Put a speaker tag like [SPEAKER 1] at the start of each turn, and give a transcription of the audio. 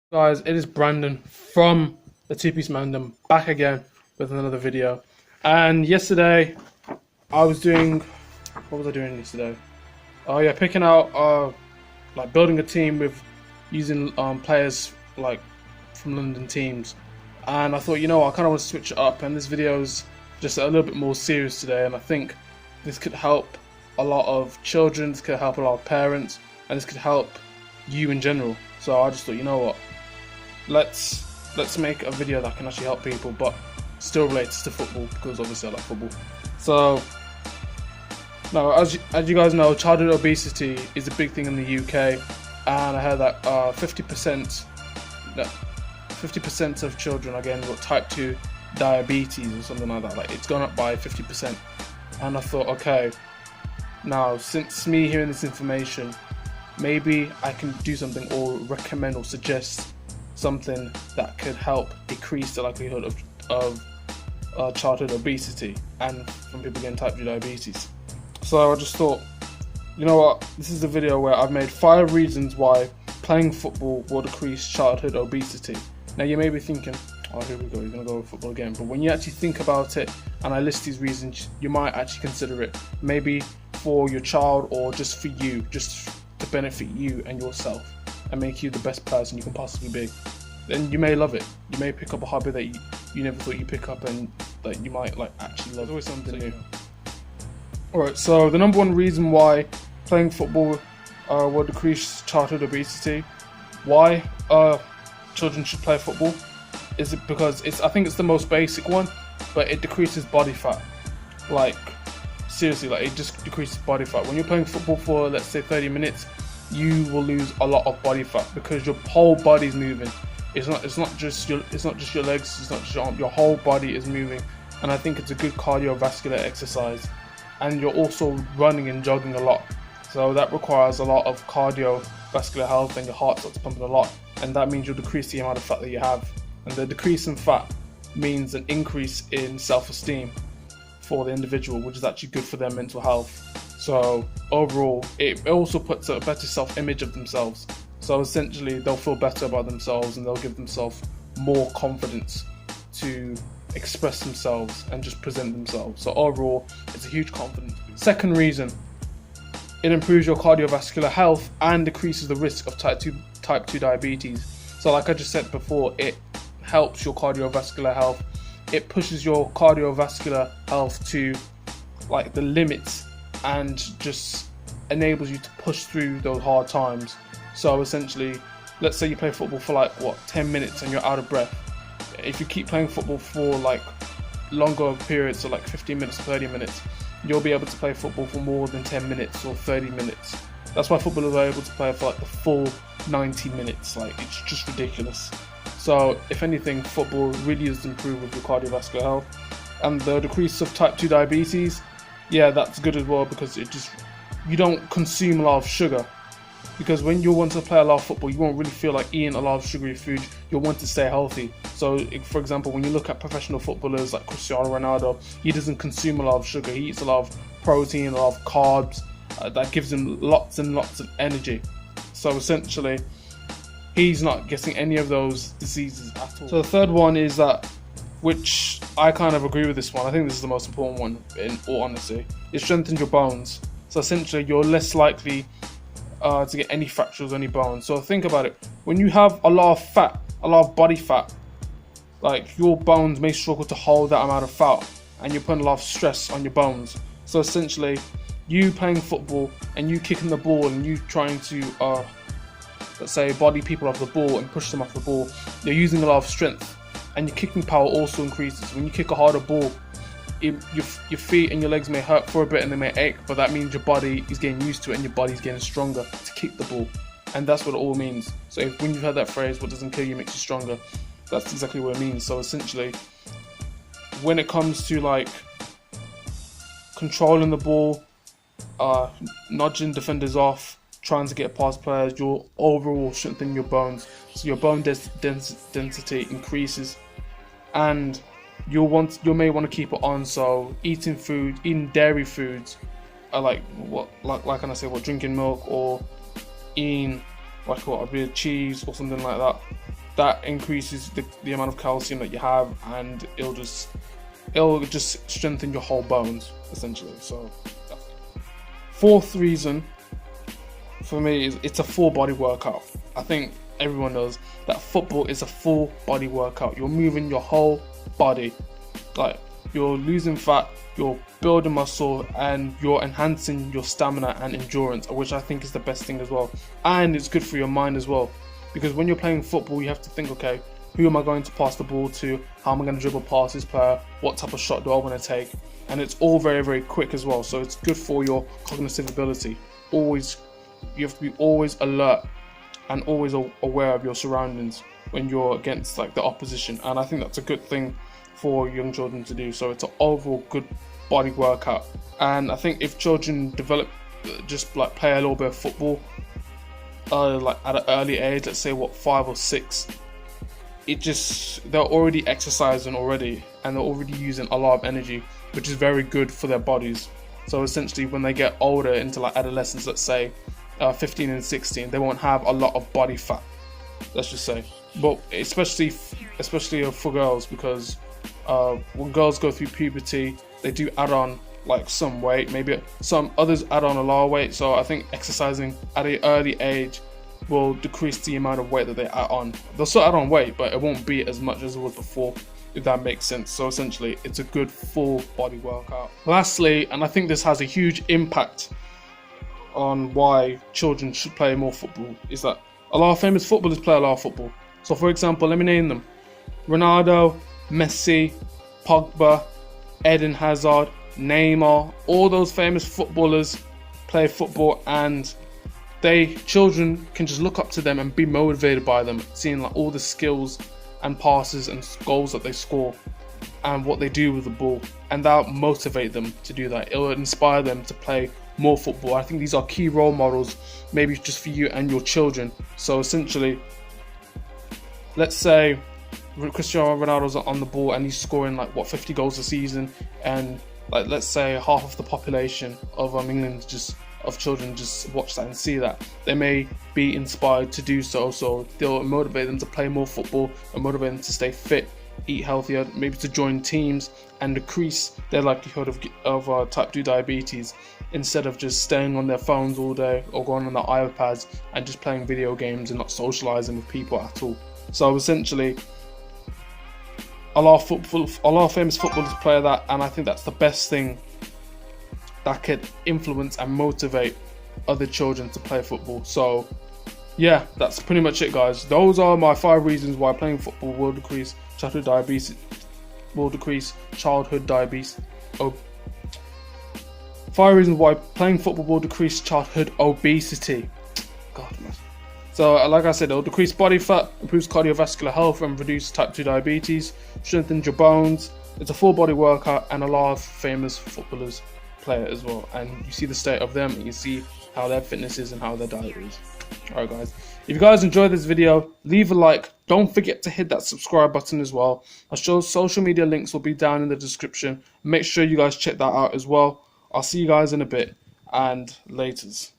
[SPEAKER 1] Guys, it is Brandon from the Two-Piece Mandem back again with another video. And yesterday, I was doing, what was I doing yesterday? Oh yeah, picking out, like building a team with using players like from London teams. And I thought, you know what, I kind of want to switch it up. And this video is just a little bit more serious today. And I think this could help a lot of children, this could help a lot of parents, and this could help you in general. So I just thought, you know what, let's make a video that can actually help people, but still relates to football, because obviously I like football. So now, as you guys know, childhood obesity is a big thing in the UK, and I heard that 50% of children are getting type 2 diabetes or something like that. Like, it's gone up by 50%, and I thought, okay, now since me hearing this information, maybe I can do something or recommend or suggest something that could help decrease the likelihood of childhood obesity and from people getting type 2 diabetes. So I just thought, you know what, this is a video where I've made 5 reasons why playing football will decrease childhood obesity. Now you may be thinking, oh, here we go, he's going to go with football again. But when you actually think about it and I list these reasons, you might actually consider it, maybe for your child or just for you, just to benefit you and yourself and make you the best person you can possibly be. Then you may love it. You may pick up a hobby that you never thought you'd pick up and that you might like actually love. There's always something new. Alright, so the number one reason why playing football will decrease childhood obesity, why children should play football, is it because I think it's the most basic one, but it decreases body fat. Like, seriously, like, it just decreases body fat. When you're playing football for, let's say, 30 minutes, you will lose a lot of body fat because your whole body's moving. It's not just your legs, it's not just your arm, your whole body is moving. And I think it's a good cardiovascular exercise. And you're also running and jogging a lot, so that requires a lot of cardiovascular health, and your heart starts pumping a lot, and that means you'll decrease the amount of fat that you have. And the decrease in fat means an increase in self-esteem for the individual, which is actually good for their mental health. So overall, it also puts a better self-image of themselves. So essentially, they'll feel better about themselves and they'll give themselves more confidence to express themselves and just present themselves. So overall, it's a huge confidence boost. Second reason, it improves your cardiovascular health and decreases the risk of type 2 diabetes. So like I just said before, it helps your cardiovascular health. It pushes your cardiovascular health to like the limits and just enables you to push through those hard times. So essentially, let's say you play football for like 10 minutes and you're out of breath. If you keep playing football for like longer periods, so like 15 minutes, 30 minutes, you'll be able to play football for more than 10 minutes or 30 minutes. That's why footballers are able to play for like the full 90 minutes. Like, it's just ridiculous. So if anything, football really does improve with your cardiovascular health. And the decrease of type 2 diabetes, yeah, that's good as well, because you don't consume a lot of sugar. Because when you want to play a lot of football, you won't really feel like eating a lot of sugary food. You'll want to stay healthy. So, for example, when you look at professional footballers like Cristiano Ronaldo, he doesn't consume a lot of sugar. He eats a lot of protein, a lot of carbs. That gives him lots and lots of energy. So essentially, he's not getting any of those diseases at all. So the third one is that, which I kind of agree with this one. I think this is the most important one, in all honesty. It strengthens your bones. So essentially, you're less likely to get any fractures, any bones. So think about it. When you have a lot of fat, a lot of body fat, like, your bones may struggle to hold that amount of fat, and you're putting a lot of stress on your bones. So essentially, you playing football and you kicking the ball and you trying to, let's say, body people off the ball and push them off the ball, you're using a lot of strength, and your kicking power also increases. When you kick a harder ball, your feet and your legs may hurt for a bit and they may ache, but that means your body is getting used to it and your body's getting stronger to kick the ball. And that's what it all means. So when you've heard that phrase, what doesn't kill you makes you stronger, that's exactly what it means. So essentially, when it comes to like controlling the ball, nudging defenders off, trying to get past players, you'll overall strengthen your bones. So your bone density increases, and you may want to keep it on. So eating dairy foods, like can I say, drinking milk or eating like a bit of cheese or something like that, that increases the amount of calcium that you have, and it'll just strengthen your whole bones essentially. So fourth reason for me is it's a full body workout. I think everyone knows that football is a full body workout. You're moving your whole body, like you're losing fat, you're building muscle, and you're enhancing your stamina and endurance, which I think is the best thing as well. And it's good for your mind as well, because when you're playing football you have to think, okay, who am I going to pass the ball to, how am I going to dribble past this player, what type of shot do I want to take, and it's all very, very quick as well. So it's good for your cognitive ability. You have to be always alert and always aware of your surroundings when you're against like the opposition, and I think that's a good thing for young children to do. So it's an overall good body workout, and I think if children develop, just like play a little bit of football like at an early age, let's say 5 or 6, they're already exercising already, and they're already using a lot of energy, which is very good for their bodies. So essentially when they get older into like adolescence, let's say 15 and 16, they won't have a lot of body fat, let's just say. But especially for girls, because when girls go through puberty, they do add on like some weight, maybe some others add on a lot of weight. So I think exercising at an early age will decrease the amount of weight that they add on. They'll still add on weight, but it won't be as much as it was before, if that makes sense. So essentially it's a good full body workout. Lastly, and I think this has a huge impact on why children should play more football, is that a lot of famous footballers play a lot of football. So for example, let me name them: Ronaldo, Messi, Pogba, Eden Hazard, Neymar. All those famous footballers play football, and children can just look up to them and be motivated by them, seeing like all the skills and passes and goals that they score and what they do with the ball, and that'll motivate them to do that. It'll inspire them to play more football. I think these are key role models, maybe just for you and your children. So essentially, let's say Cristiano Ronaldo's on the ball and he's scoring like 50 goals a season, and like let's say half of the population of England of children just watch that and see that, they may be inspired to do so. So they'll motivate them to play more football and motivate them to stay fit, eat healthier, maybe to join teams and decrease their likelihood of type 2 diabetes, instead of just staying on their phones all day or going on their iPads and just playing video games and not socializing with people at all. So essentially a lot of famous footballers play that, and I think that's the best thing that could influence and motivate other children to play football. So yeah, that's pretty much it, guys. Those are my 5 reasons why playing football will decrease childhood diabetes. 5 reasons why playing football will decrease childhood obesity. God, man. So like I said, it'll decrease body fat, improves cardiovascular health, and reduce type 2 diabetes, strengthens your bones. It's a full body workout, and a lot of famous footballers play it as well. And you see the state of them, and you see how their fitness is and how their diet is. Alright guys, if you guys enjoyed this video, leave a like. Don't forget to hit that subscribe button as well. Our show's social media links will be down in the description. Make sure you guys check that out as well. I'll see you guys in a bit, and laters.